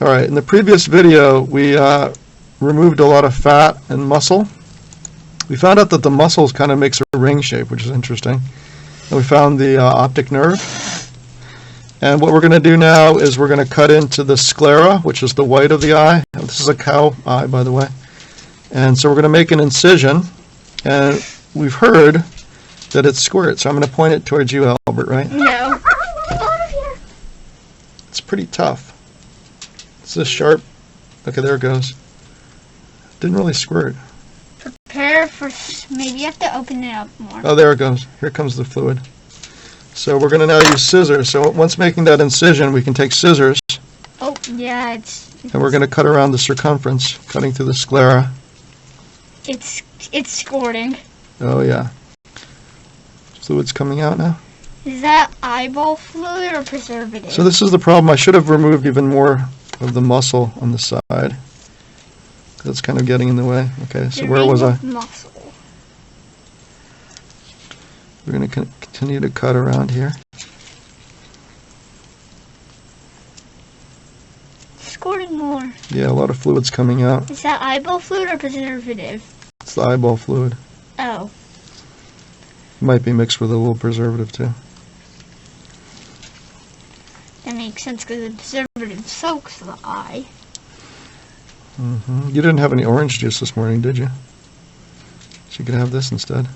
All right, in the previous video, we removed a lot of fat and muscle. We found out that the muscles kind of makes a ring shape, which is interesting. And we found the optic nerve. And what we're going to do now is we're going to cut into the sclera, which is the white of the eye. This is a cow eye, by the way. And so we're going to make an incision. And we've heard that it squirts. So I'm going to point it towards you, Albert, right? No. It's pretty tough. It's this sharp. Okay, there it goes. Didn't really squirt. Prepare for, maybe you have to open it up more. Oh, there it goes. Here comes the fluid. So we're going to now use scissors. So once making that incision, we can take scissors. Oh, yeah, it's and we're going to cut around the circumference, cutting through the sclera. It's squirting. Oh, yeah. Fluid's coming out now. Is that eyeball fluid or preservative? So this is the problem. I should have removed even more of the muscle on the side. That's kind of getting in the way. Okay, so where was I? Muscle. We're going to continue to cut around here. Squirting more. Yeah, a lot of fluid's coming out. Is that eyeball fluid or preservative? It's the eyeball fluid. Oh. Might be mixed with a little preservative too. That makes sense because the preservative soaks the eye. You didn't have any orange juice this morning, did you? So you could have this instead.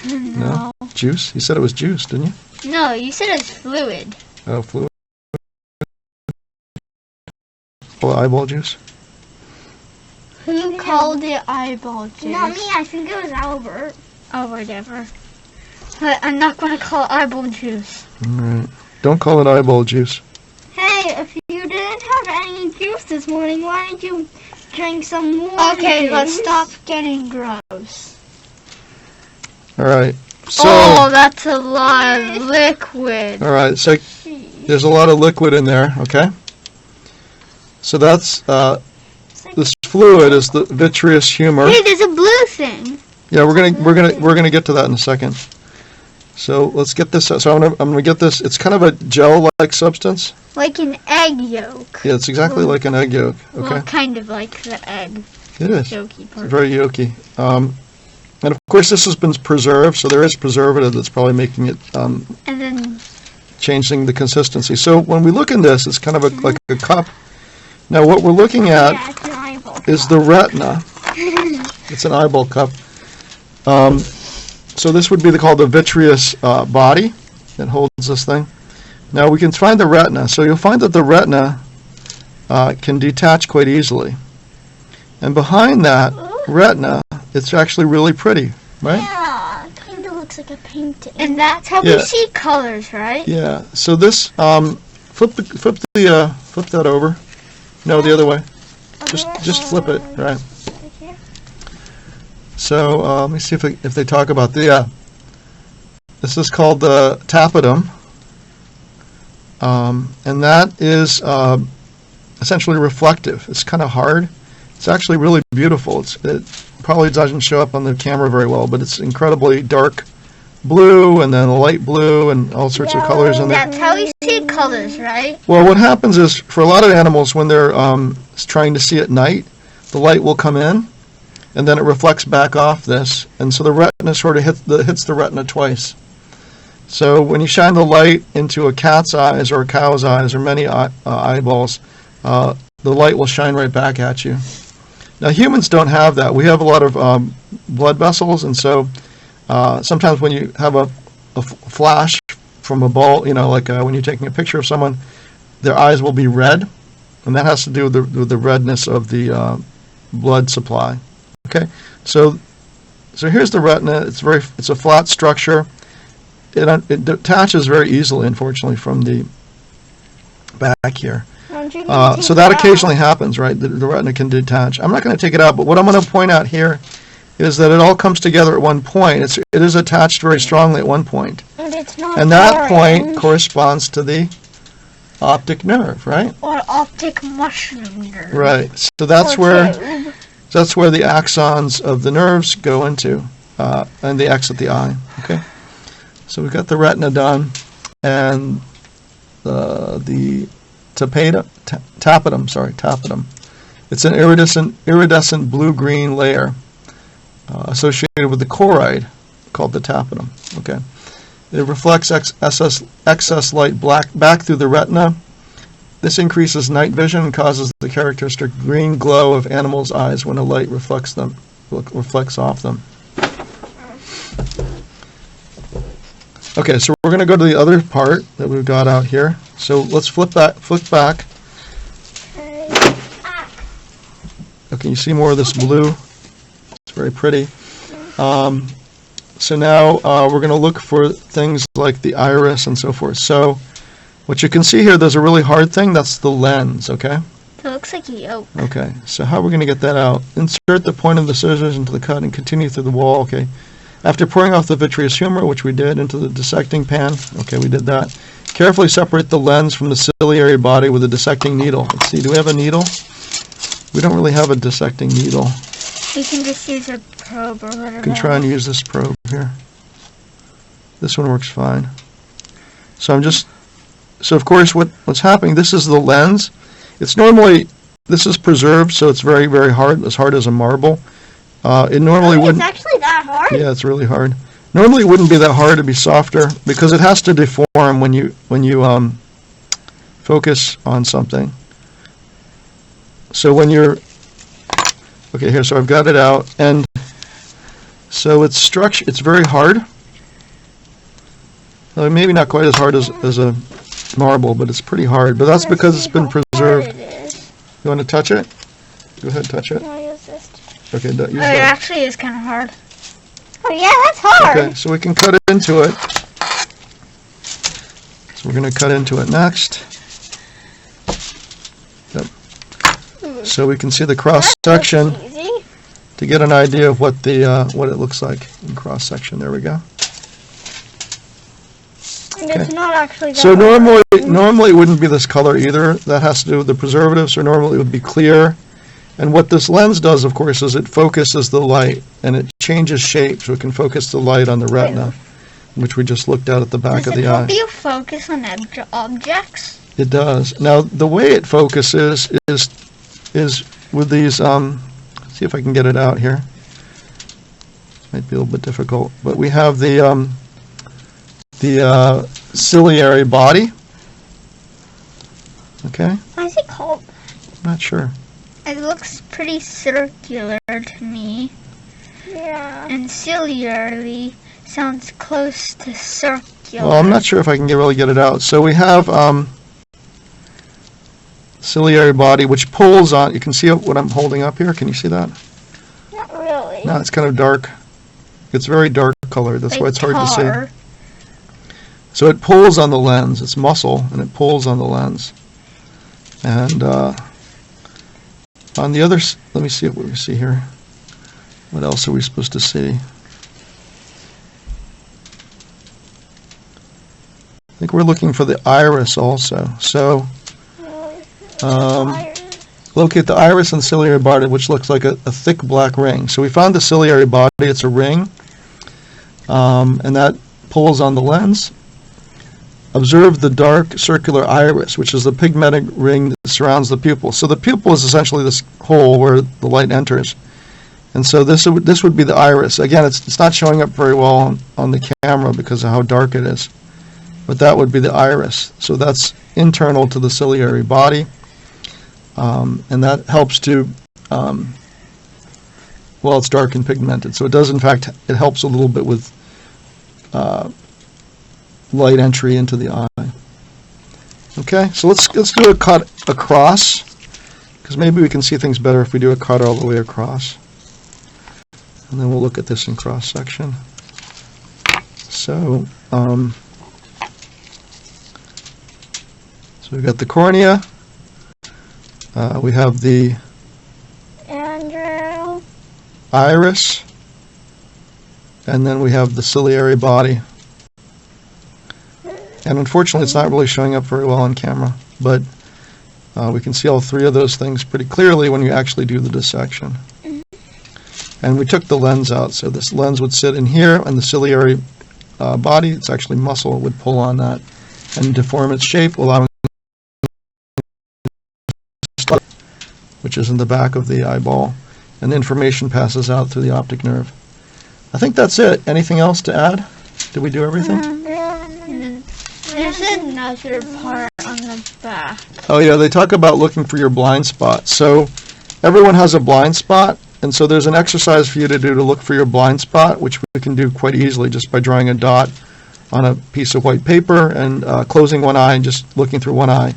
No. Juice? You said it was juice, didn't you? No, you said it's fluid. Oh, fluid. Well, eyeball juice? Who called it eyeball juice? Not me, I think it was Albert. Oh, whatever. But I'm not going to call it eyeball juice. Alright. Don't call it eyeball juice. Hey, if you didn't have any juice this morning, why didn't you drink some more? Okay, let's stop getting gross. Alright. So, oh, that's a lot of liquid. alright, so there's a lot of liquid in there, okay? So that's, this fluid is the vitreous humor. Hey, there's a blue thing. Yeah, we're gonna get to that in a second. So let's get this. So I'm gonna get this. It's kind of a gel-like substance. Like an egg yolk. Yeah, it's exactly like an egg yolk. Okay. Well, kind of like the egg. It is. Yolky It's part. very yolky. And of course, this has been preserved, so there is preservative that's probably making it And then changing the consistency. So when we look in this, it's kind of like a cup. Now what we're looking at Yeah, it's an eyeball. is the retina. It's an eyeball cup. So this would be called the vitreous body that holds this thing. Now we can find the retina. So you'll find that the retina can detach quite easily. And behind that retina, it's actually really pretty, right? Yeah, it kind of looks like a painting. And that's how Yeah. we see colors, right? Yeah. So this flip that over. No, the other way. Just flip it, right? So let me see if they talk about the this is called the tapetum, and that is essentially reflective. It's kind of hard. It's actually really beautiful. It probably doesn't show up on the camera very well, but it's incredibly dark blue and then a light blue and all sorts of colors in there. That's how we see colors, right? Well, what happens is for a lot of animals when they're trying to see at night, the light will come in and then it reflects back off this, and so the retina sort of hits the retina twice. So when you shine the light into a cat's eyes or a cow's eyes or many eyeballs, the light will shine right back at you. Now humans don't have that. We have a lot of blood vessels, and so sometimes when you have a flash from a ball, like when you're taking a picture of someone, their eyes will be red, and that has to do with the redness of the blood supply. Okay, so here's the retina. It's a flat structure. It detaches very easily, unfortunately, from the back here. So that occasionally happens, right? The retina can detach. I'm not going to take it out, but what I'm going to point out here is that it all comes together at one point. It is attached very strongly at one point. But it's not And that orange. point corresponds to the optic nerve, right? Or optic mushroom nerve. Right. So that's where the axons of the nerves go into, and they exit the eye. Okay. So we've got the retina done, and the tapetum. It's an iridescent blue-green layer associated with the choroid called the tapetum. Okay, it reflects excess light back through the retina. This increases night vision and causes the characteristic green glow of animals' eyes when a light reflects off them. Okay, so we're going to go to the other part that we've got out here. So let's flip back. Okay, you see more of this blue. It's very pretty. So now we're going to look for things like the iris and so forth. So what you can see here, there's a really hard thing. That's the lens, okay? It looks like a yolk. Okay, so how are we going to get that out? Insert the point of the scissors into the cut and continue through the wall, okay? After pouring off the vitreous humor, which we did, into the dissecting pan, okay, we did that. Carefully separate the lens from the ciliary body with a dissecting needle. Let's see, do we have a needle? We don't really have a dissecting needle. You can just use a probe or whatever. You can try and use this probe here. This one works fine. So of course what's happening, this is the lens. It's normally, this is preserved, so it's very, very hard as a marble. It normally wouldn't. It's actually that hard? Yeah, it's really hard. Normally it wouldn't be that hard to be softer because it has to deform when you focus on something. So when you're, okay, here, so I've got it out, and so it's very hard. Well, maybe not quite as hard as a marble, but it's pretty hard. But that's because it's been preserved. You want to touch it? Go ahead, touch it. No, use this. Okay, use It that. actually is kind of hard. Oh yeah, that's hard. Okay, so we can cut it into it. So we're going to cut into it next. Yep. So we can see the cross section Easy. to get an idea of what it looks like in cross section. There we go. And it's not actually that So hard. normally it wouldn't be this color either. That has to do with the preservatives, so normally it would be clear. And what this lens does, of course, is it focuses the light, and it changes shape, so it can focus the light on the retina, which we just looked at the back of the eye. Does it help you focus on objects? It does. Now, the way it focuses is with these, see if I can get it out here. Might be a little bit difficult, but we have the ciliary body. Okay? What is it called? Not sure. It looks pretty circular to me. Yeah. And ciliary sounds close to circular. Well, I'm not sure if I can really get it out. So we have ciliary body, which pulls on. You can see what I'm holding up here. Can you see that? Not really. No, it's kind of dark. It's very dark colored. That's why it's hard to see. So it pulls on the lens. It's muscle, and it pulls on the lens. And on the other, let me see what we see here. What else are we supposed to see? I think we're looking for the iris also. So locate the iris and ciliary body, which looks like a thick black ring. So we found the ciliary body. It's a ring, and that pulls on the lens. Observe the dark circular iris, which is the pigmented ring that surrounds the pupil. So the pupil is essentially this hole where the light enters. And so this would be the iris. Again, it's not showing up very well on the camera because of how dark it is. But that would be the iris. So that's internal to the ciliary body. And that helps to, well, it's dark and pigmented. So it does, in fact, it helps a little bit with light entry into the eye. Okay, so let's do a cut across, because maybe we can see things better if we do a cut all the way across. And then we'll look at this in cross section. So, so we've got the cornea. We have the Andrew. iris, and then we have the ciliary body. And unfortunately, it's not really showing up very well on camera, but we can see all three of those things pretty clearly when you actually do the dissection. And we took the lens out, so this lens would sit in here, and the ciliary body, it's actually muscle, would pull on that and deform its shape, allowing which is in the back of the eyeball, and the information passes out through the optic nerve. I think that's it. Anything else to add? Did we do everything? And then there's another part on the back. Oh yeah, they talk about looking for your blind spot. So everyone has a blind spot, and so there's an exercise for you to do to look for your blind spot, which we can do quite easily just by drawing a dot on a piece of white paper and closing one eye and just looking through one eye,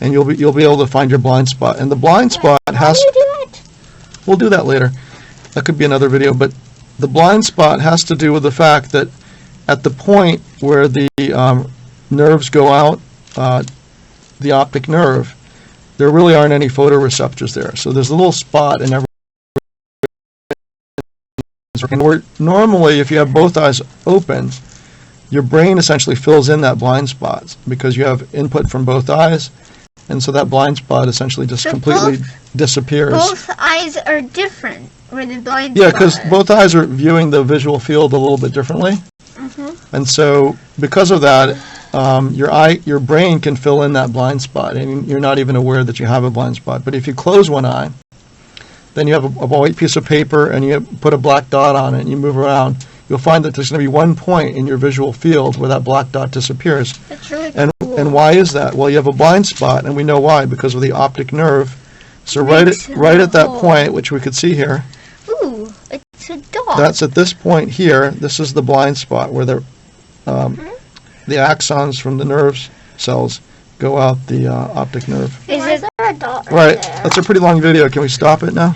and you'll be able to find your blind spot. And the blind spot has. How do you do it? We'll do that later. That could be another video, but the blind spot has to do with the fact that at the point where the nerves go out, the optic nerve, there really aren't any photoreceptors there. So there's a little spot in every. And normally, if you have both eyes open, your brain essentially fills in that blind spot because you have input from both eyes, and so that blind spot essentially just So completely disappears. Both eyes are different where the blind Yeah, spot because is. both eyes are viewing the visual field a little bit differently, Mhm. and so because of that, your brain can fill in that blind spot, and you're not even aware that you have a blind spot. But if you close one eye, then you have a white piece of paper, and you put a black dot on it, and you move around. You'll find that there's going to be one point in your visual field where that black dot disappears. That's really And cool. and why is that? Well, you have a blind spot, and we know why, because of the optic nerve. So Makes right at that hole. point, which we could see here, Ooh, it's a dog. that's at this point here. This is the blind spot where the axons from the nerve cells go out the optic nerve. Is Why is it there a dot Right. there? That's a pretty long video. Can we stop it now?